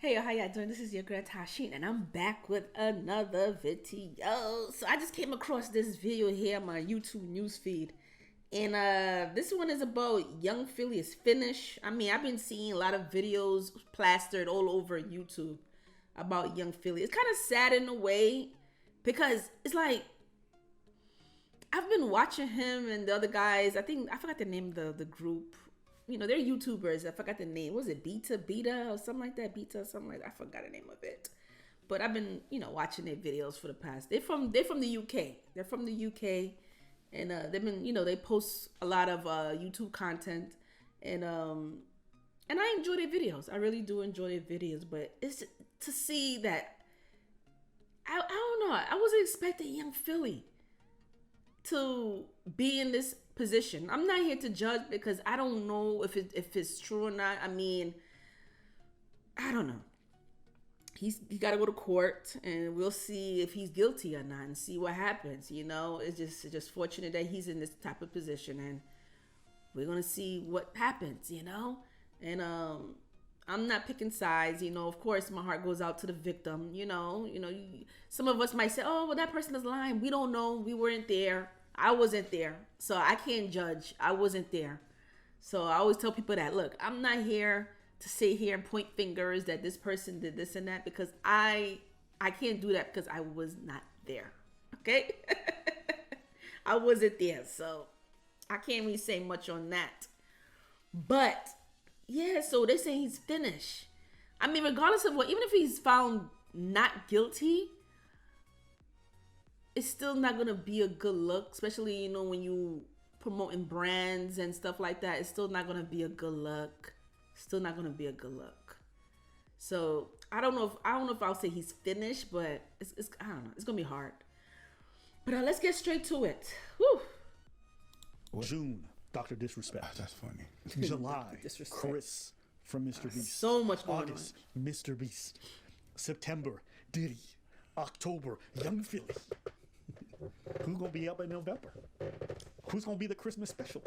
Hey, how y'all doing? This is your girl Tashin, and I'm back with another video. So I just came across this video here on my YouTube newsfeed, and this one is about Young Philly's finish. I mean, I've been seeing a lot of videos plastered all over YouTube about Young Philly. It's kind of sad in a way because it's like I've been watching him and the other guys. I forgot the name of the group. You know, they're YouTubers. I forgot the name. What was it Beta or something like that? Beta or something like that. I forgot the name of it. But I've been, watching their videos for the past. They're from the UK. They're from the UK, and they've been, they post a lot of YouTube content, and I enjoy their videos. I really do enjoy their videos. But it's to see that I don't know. I wasn't expecting Young Philly to be in this position. I'm not here to judge because I don't know if it's true or not. I mean, I don't know. He got to go to court, and we'll see if he's guilty or not, and see what happens. It's just fortunate that he's in this type of position, and we're gonna see what happens. And I'm not picking sides. Of course, my heart goes out to the victim. Some of us might say, "Oh, well, that person is lying." We don't know. We weren't there. I wasn't there, so I can't judge. I wasn't there. So I always tell people that, look, I'm not here to sit here and point fingers that this person did this and that, because I can't do that because I was not there. Okay? I wasn't there, so I can't really say much on that. But yeah, so they're saying he's finished. I mean, regardless of what, even if he's found not guilty, it's still not gonna be a good look, especially when you promoting brands and stuff like that. It's still not gonna be a good look. Still not gonna be a good look. So I don't know if I'll say he's finished, but it's I don't know. It's gonna be hard. But let's get straight to it. Woo. June, Dr. Disrespect. That's funny. July, Disrespect. Chris from Mr. Beast. So much going August, Mr. Beast. September, Diddy. October, Young Philly. Who's gonna be up in November? Who's gonna be the Christmas special?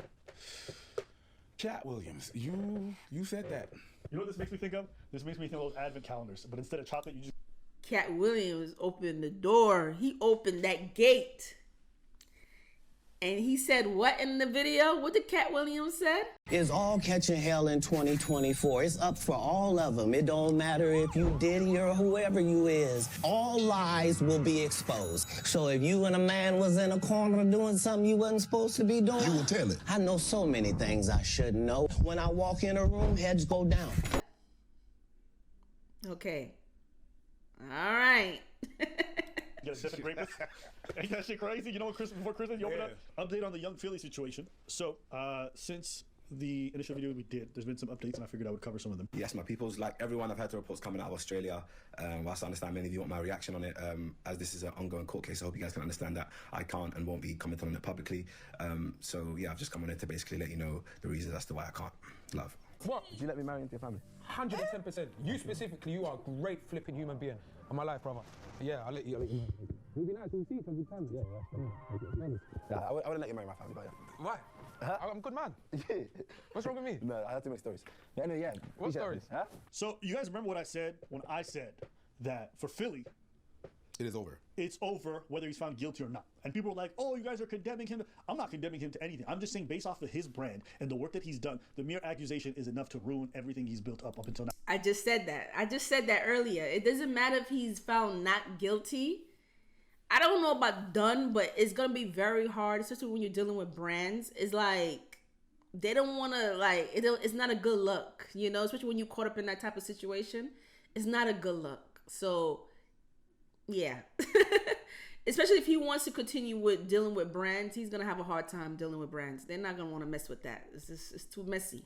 Cat Williams, you said that. You know what this makes me think of? This makes me think of those advent calendars, but instead of chocolate, you just... Cat Williams opened the door. He opened that gate. And he said what in the video? What did Cat Williams said? It's all catching hell in 2024. It's up for all of them. It don't matter if you Diddy or whoever you is. All lies will be exposed. So if you and a man was in a corner doing something you wasn't supposed to be doing, You will tell it. I know so many things I shouldn't know. When I walk in a room, heads go down. Okay. All right. Get a different rapist. Ain't that shit crazy? You know what, before Christmas, you open up? Update on the Young Philly situation. So, since the initial video we did, there's been some updates, and I figured I would cover some of them. Yes, my peoples, like everyone, I've had the reports coming out of Australia. Whilst I understand many of you want my reaction on it, as this is an ongoing court case, I hope you guys can understand that I can't and won't be commenting on it publicly. So yeah, I've just come on it to basically let you know the reasons as to why I can't. Love. What? Would you let me marry into your family? 110%. You specifically, you are a great flipping human being. On my life, brother. Yeah, I'll let you. We've been out to see for a good time. Yeah, I wouldn't let you marry my family, but yeah. Why? I'm a good man. What's wrong with me? No, I have to make stories. Yeah, anyway, yeah. What stories? Huh? So, you guys remember what I said when I said that for Philly, It is over. it's over whether he's found guilty or not. And people were like, oh, you guys are condemning him. I'm not condemning him to anything. I'm just saying, based off of his brand and the work that he's done, the mere accusation is enough to ruin everything he's built up until now. I just said that earlier. It doesn't matter if he's found not guilty. I don't know about done, but it's going to be very hard, especially when you're dealing with brands. It's like, they don't want to, it's not a good look, especially when you're caught up in that type of situation. It's not a good look. So, yeah. Especially if he wants to continue with dealing with brands, he's going to have a hard time dealing with brands. They're not going to want to mess with that. It's too messy.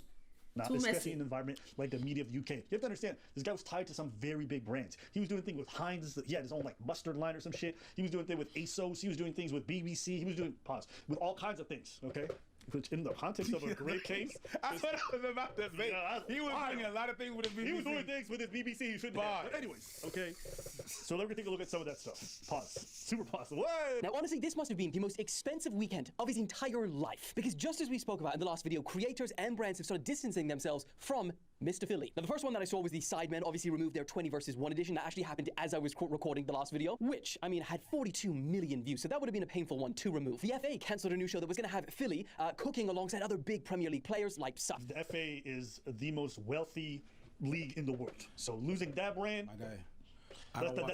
Not especially in an environment like the media of the UK. You have to understand, this guy was tied to some very big brands. He was doing things with Heinz. He had his own mustard line or some shit. He was doing things with ASOS. He was doing things with BBC. He was doing with all kinds of things. Okay. Which in the context of a great case, I thought I was about to say. He was doing a lot of things with his BBC. He was doing things with his BBC he shouldn't have. But anyways, okay. So let me take a look at some of that stuff. Pause. Super pause. What? Now, honestly, this must have been the most expensive weekend of his entire life. Because just as we spoke about in the last video, creators and brands have started distancing themselves from Mr. Philly. Now, the first one that I saw was the Sidemen obviously removed their 20 versus 1 edition. That actually happened as I was recording the last video, which, I mean, had 42 million views, so that would have been a painful one to remove. The FA cancelled a new show that was going to have Philly cooking alongside other big Premier League players like Saf. The FA is the most wealthy league in the world. So losing that brand, My guy.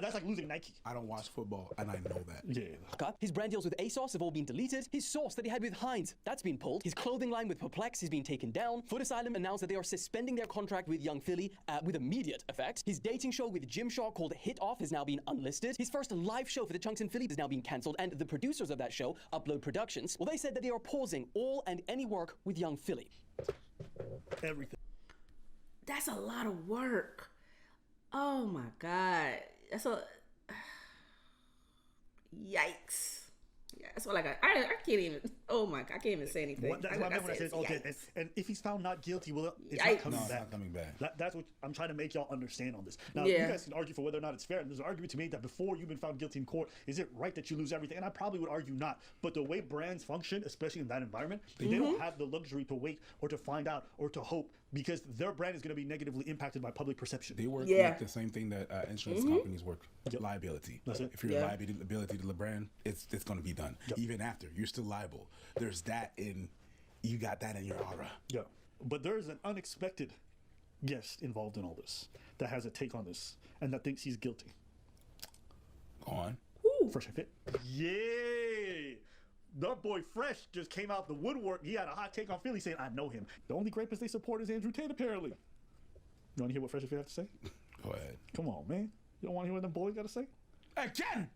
that's like losing Nike. I don't watch football, and I know that. Yeah. His brand deals with ASOS have all been deleted. His sauce that he had with Heinz, that's been pulled. His clothing line with Perplex has been taken down. Foot Asylum announced that they are suspending their contract with Young Philly with immediate effect. His dating show with Gymshark called Hit Off has now been unlisted. His first live show for the Chunkz and Philly is now being cancelled, and the producers of that show, Upload Productions, well, they said that they are pausing all and any work with Young Philly. Everything. That's a lot of work. Oh my God. That's a yikes. Yeah, that's all I got. I can't even. Oh my God, I can't even say anything. That's what I meant when I said okay. And if he's found not guilty, well, it's Yikes. not coming No, it's back. not coming back. That's what I'm trying to make y'all understand on this. Now, Yeah. you guys can argue for whether or not it's fair. And there's an argument to be made that before you've been found guilty in court, is it right that you lose everything? And I probably would argue not. But the way brands function, especially in that environment, they don't have the luxury to wait or to find out or to hope, because their brand is going to be negatively impacted by public perception. They work Yeah. with the same thing that insurance companies work. Liability. That's it. If you're Yeah. liability to the brand, it's going to be done. Even after, you're still liable. There's that you got that in your aura. Yeah. But there is an unexpected guest involved in all this that has a take on this and that thinks he's guilty. Go on. Fresh and Fit. Yay! The boy Fresh just came out the woodwork. He had a hot take on Philly saying, I know him. The only rapist they support is Andrew Tate, apparently. You want to hear what Fresh and Fit have to say? Go ahead. Come on, man. You don't want to hear what them boys got to say? Again!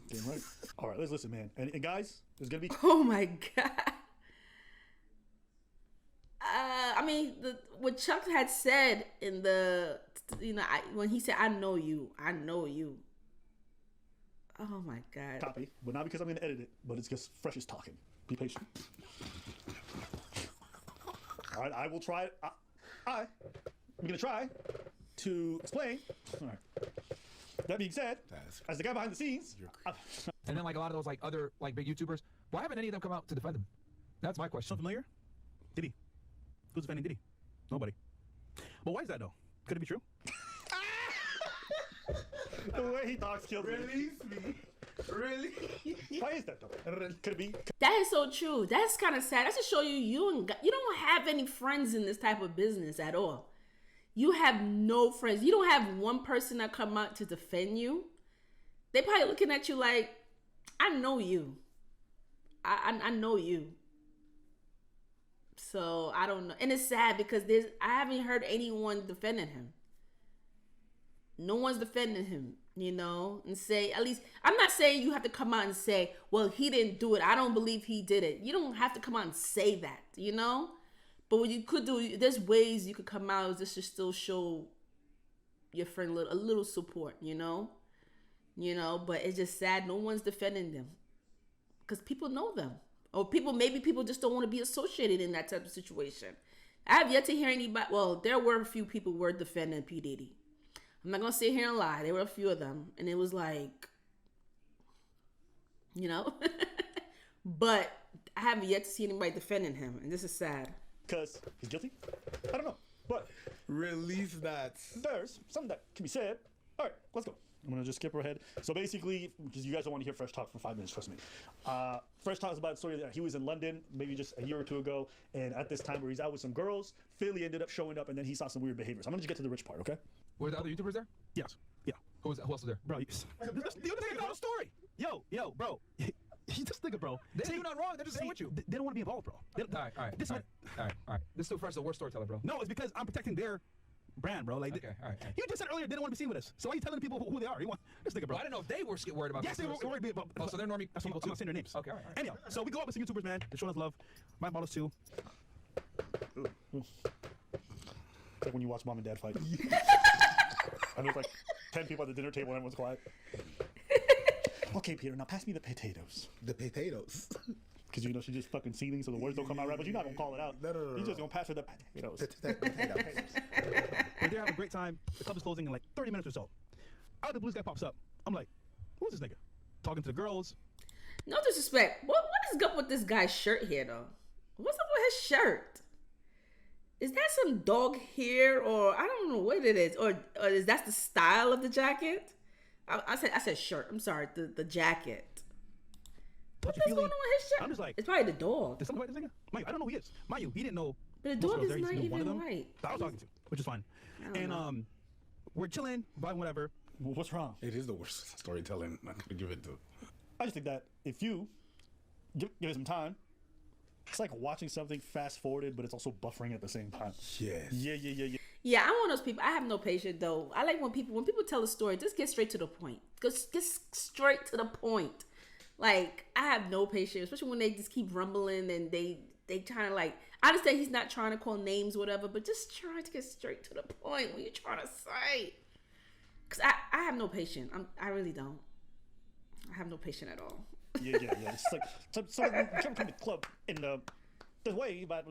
Damn right. All right, let's listen, man. And guys, there's going to be... Oh my God. I mean, what Chuck had said in the, when he said, I know you. Oh my God. Copy, but not because I'm going to edit it, but it's because Fresh is talking. Be patient. All right, I will try. I'm going to try to explain. All right. That being said, as the guy behind the scenes, And then like a lot of those like other like big YouTubers, why haven't any of them come out to defend him? That's my question. Sound familiar? Diddy. Who's defending Diddy? Nobody. But why is that though? Could it be true? the way he talks kills me. Release me. Really? Why is that though? Could it be? That is so true. That's kind of sad. That's to show you don't have any friends in this type of business at all. You have no friends. You don't have one person that come out to defend you. They probably looking at you like, I know you. I know you. So I don't know. And it's sad because I haven't heard anyone defending him. No one's defending him, and say, at least, I'm not saying you have to come out and say, well, he didn't do it. I don't believe he did it. You don't have to come out and say that, But what you could do, there's ways you could come out just to still show your friend a little support, But it's just sad. No one's defending them because people know them. Or maybe people just don't want to be associated in that type of situation. I have yet to hear anybody. Well, there were a few people who were defending P. Diddy. I'm not going to sit here and lie. There were a few of them. And it was like, But I haven't yet to see anybody defending him. And this is sad. Because he's guilty? I don't know. But Release that. there's something that can be said. All right, let's go. I'm going to just skip ahead. So basically, because you guys don't want to hear Fresh talk for 5 minutes, trust me. Fresh talks about a story that he was in London maybe just a year or two ago. And at this time where he's out with some girls, Philly ended up showing up and then he saw some weird behaviors. I'm going to just get to the rich part, okay? Were the other YouTubers there? Yes. Yeah. Who else was there? Bro, this whole story. Yo, bro. This nigga, bro. They do not wrong. They're just there with you. They don't want to be involved, bro. All right. This dude Fresh is the worst storyteller, bro. No, it's because I'm protecting their brand, bro. Like, Okay, all right. You just said earlier they didn't want to be seen with us. So why are you telling people who they are? You want this nigga, bro? Well, I didn't know if they were worried about. Yes, they were worried about. Oh, so they're normie That's people I'm not saying their names. Okay, all right. Anyhow, so we go up with some YouTubers, man. They're showing us love. My models too. It's like when you watch mom and dad fight. And there's like 10 people at the dinner table and everyone's quiet. Okay, Peter, now pass me the potatoes. The potatoes. Because she's just fucking seething so the words don't come out right, but you're not going to call it out. No. You're just going to pass her the potatoes. We're there having a great time. The club is closing in like 30 minutes or so. Out of the blue, this guy pops up. I'm like, who's this nigga? Talking to the girls. No disrespect. What is up with this guy's shirt here, though? What's up with his shirt? Is that some dog hair, or I don't know what it is, or is that the style of the jacket? I said shirt. I'm sorry, the jacket. What's going on with his jacket? I'm just like, it's probably the dog. Did somebody write this nigga? Mind you, I don't know who he is. Mind you, he didn't know. But the most dog of is those not days, he knew one of even them right. that I was talking to, which is fine. And know. we're chilling, vibing, whatever. What's wrong? It is the worst storytelling. I'm gonna give it to. I just think that if you give it some time, it's like watching something fast forwarded, but it's also buffering at the same time. Yes. Yeah. Yeah, I'm one of those people. I have no patience though. I like when people tell a story, just get straight to the point. Just get straight to the point. Like, I have no patience, especially when they just keep rumbling and they trying to, like, I understand he's not trying to call names or whatever, but just trying to get straight to the point. What you're trying to say? Because I have no patience. I really don't. I have no patience at all. Yeah. It's like so you come to the club in the way about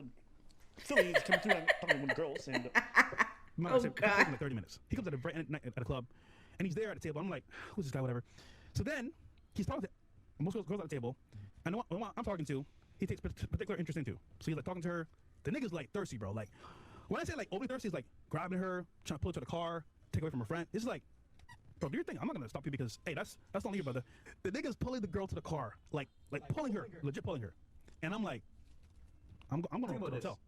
Philly is coming through and talking with girls and. Oh, God. Like 30 minutes. He comes at a club, and he's there at the table. I'm like, who's this guy? Whatever. So then he's talking to most girls at the table, and the one I'm talking to, he takes particular interest into. So he's like talking to her. The nigga's like thirsty, bro. Like, when I say like overly thirsty, he's like grabbing her, trying to pull her to the car, take away from her friend. It's like, bro, do your thing. I'm not gonna stop you because hey, that's not you, brother. The nigga's pulling the girl to the car, like pulling her, legit pulling her, and I'm like, I'm going to the hotel.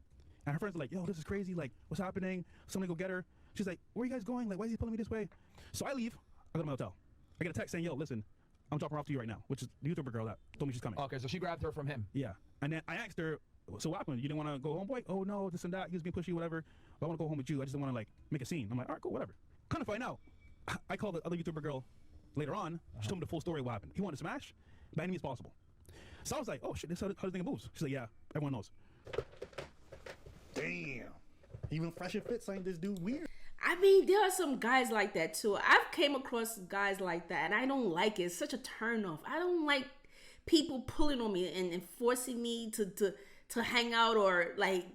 And her friends are like, yo, this is crazy. Like, what's happening? Somebody go get her. She's like, where are you guys going? Like, why is he pulling me this way? So I leave. I go to my hotel. I get a text saying, yo, listen, I'm dropping her off to you right now, which is the YouTuber girl that told me she's coming. Okay, so she grabbed her from him. Yeah. And then I asked her, so what happened? You didn't want to go home, boy? Oh, no, this and that. He was being pushy, whatever. But I want to go home with you. I just don't want to, like, make a scene. I'm like, all right, cool, whatever. Kind of find out. I called the other YouTuber girl later on. She told me the full story of what happened. He wanted to smash by any means possible. So I was like, oh, shit, this is how the thing moves. She's like, yeah, everyone knows. Damn. Even Fresh and Fit saying this dude weird. I mean, there are some guys like that too. I've came across guys like that, and I don't like it. It's such a turnoff. I don't like people pulling on me and forcing me to hang out or like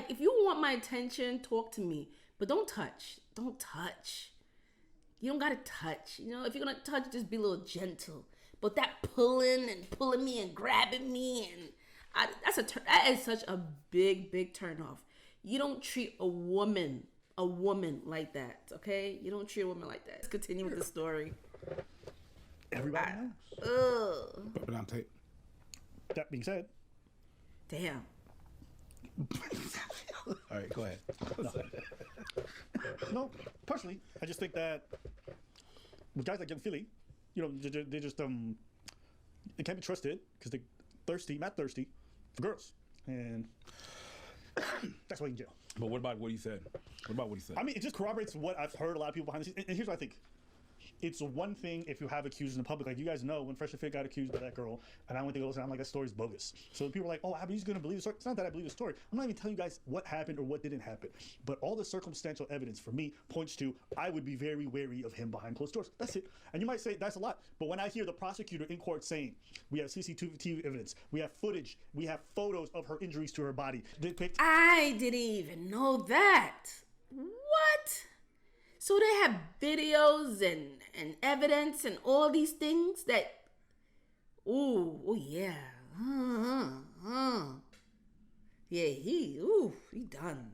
if you want my attention, talk to me, but don't touch. Don't touch. You don't gotta touch. You know, if you're gonna touch, just be a little gentle. But that pulling me and grabbing me that is such a big turn off. You don't treat a woman like that, okay? You don't treat a woman like that. Let's continue with the story. Everybody knows. But on tape. That being said. Damn. All right, go ahead. No, personally, I just think that with guys like Young Philly, you know, they just they can't be trusted because they're mad thirsty for girls, and that's why he's in jail. But what about what he said? I mean, it just corroborates what I've heard a lot of people behind the scenes. And here's what I think. It's one thing if you have accusers in the public. Like, you guys know when Fresh and Fit got accused by that girl, and I went to go listen, I'm like, that story's bogus. So people are like, oh, Abby's going to believe the story. It's not that I believe the story. I'm not even telling you guys what happened or what didn't happen. But all the circumstantial evidence for me points to I would be very wary of him behind closed doors. That's it. And you might say that's a lot. But when I hear the prosecutor in court saying, we have CCTV evidence, we have footage, we have photos of her injuries to her body. I didn't even know that. What? So they have videos and evidence and all these things that, oh yeah. Yeah, he done.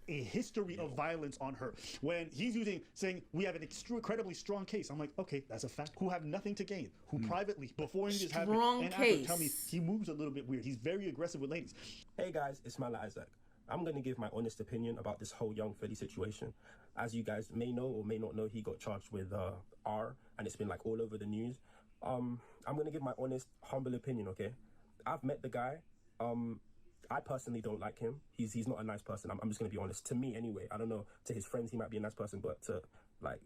A history of violence on her. When he's saying we have an incredibly strong case, I'm like, okay, that's a fact. Who have nothing to gain, who privately, before any of this happened, and after, tell me he moves a little bit weird. He's very aggressive with ladies. Hey guys, it's Mala Isaac. I'm going to give my honest opinion about this whole Young Philly situation. As you guys may know or may not know, he got charged with R, and it's been like all over the news. I'm going to give my honest, humble opinion, okay? I've met the guy. I personally don't like him. He's not a nice person. I'm just going to be honest. To me, anyway. I don't know. To his friends, he might be a nice person, but to, like,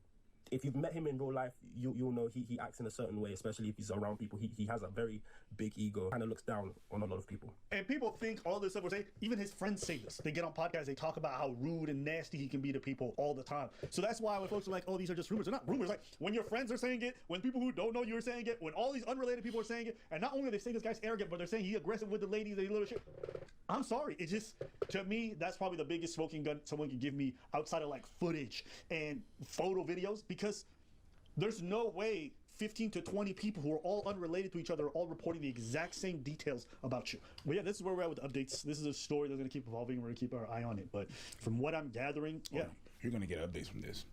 if you've met him in real life, you'll know he acts in a certain way, especially if he's around people. He has a very big ego, kind of looks down on a lot of people. And people think all this stuff we're saying, even his friends say this. They get on podcasts, they talk about how rude and nasty he can be to people all the time. So that's why when folks are like, oh, these are just rumors, they're not rumors. Like, when your friends are saying it, when people who don't know you are saying it, when all these unrelated people are saying it, and not only are they saying this guy's arrogant, but they're saying he's aggressive with the ladies and little shit. I'm sorry. It just, to me, that's probably the biggest smoking gun someone can give me outside of like footage and photo videos, because there's no way 15 to 20 people who are all unrelated to each other, all reporting the exact same details about you. But yeah, this is where we're at with updates. This is a story that's going to keep evolving. We're going to keep our eye on it. But from what I'm gathering, yeah. You're going to get updates from this.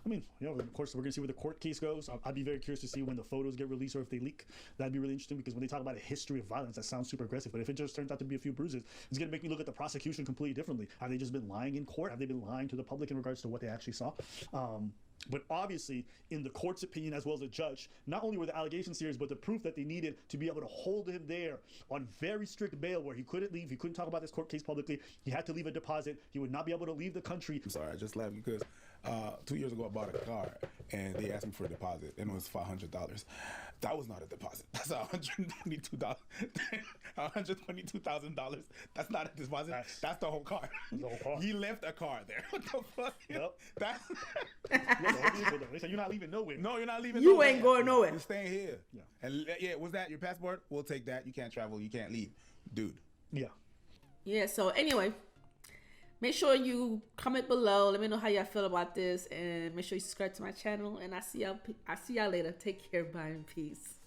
I mean, you know, of course, we're going to see where the court case goes. I'd be very curious to see when the photos get released or if they leak. That'd be really interesting because when they talk about a history of violence, that sounds super aggressive. But if it just turns out to be a few bruises, it's going to make me look at the prosecution completely differently. Have they just been lying in court? Have they been lying to the public in regards to what they actually saw? But obviously, in the court's opinion, as well as the judge, not only were the allegations serious, but the proof that they needed to be able to hold him there on very strict bail where he couldn't leave, he couldn't talk about this court case publicly, he had to leave a deposit, he would not be able to leave the country. I'm sorry, I just laughed because 2 years ago I bought a car and they asked me for a deposit and it was $500. That was not a deposit. That's $122,000. $122,000. That's not a deposit. That's the whole car. The whole car. He left a car there. What the fuck? Yep. That's They said you're not leaving nowhere. no, you're not leaving. You nowhere. ain't going nowhere. You're staying here. Yeah. And yeah, what's that? Your passport? We'll take that. You can't travel. You can't leave, dude. Yeah. Yeah, so anyway, make sure you comment below. Let me know how y'all feel about this, and make sure you subscribe to my channel. And I see y'all later. Take care. Bye and peace.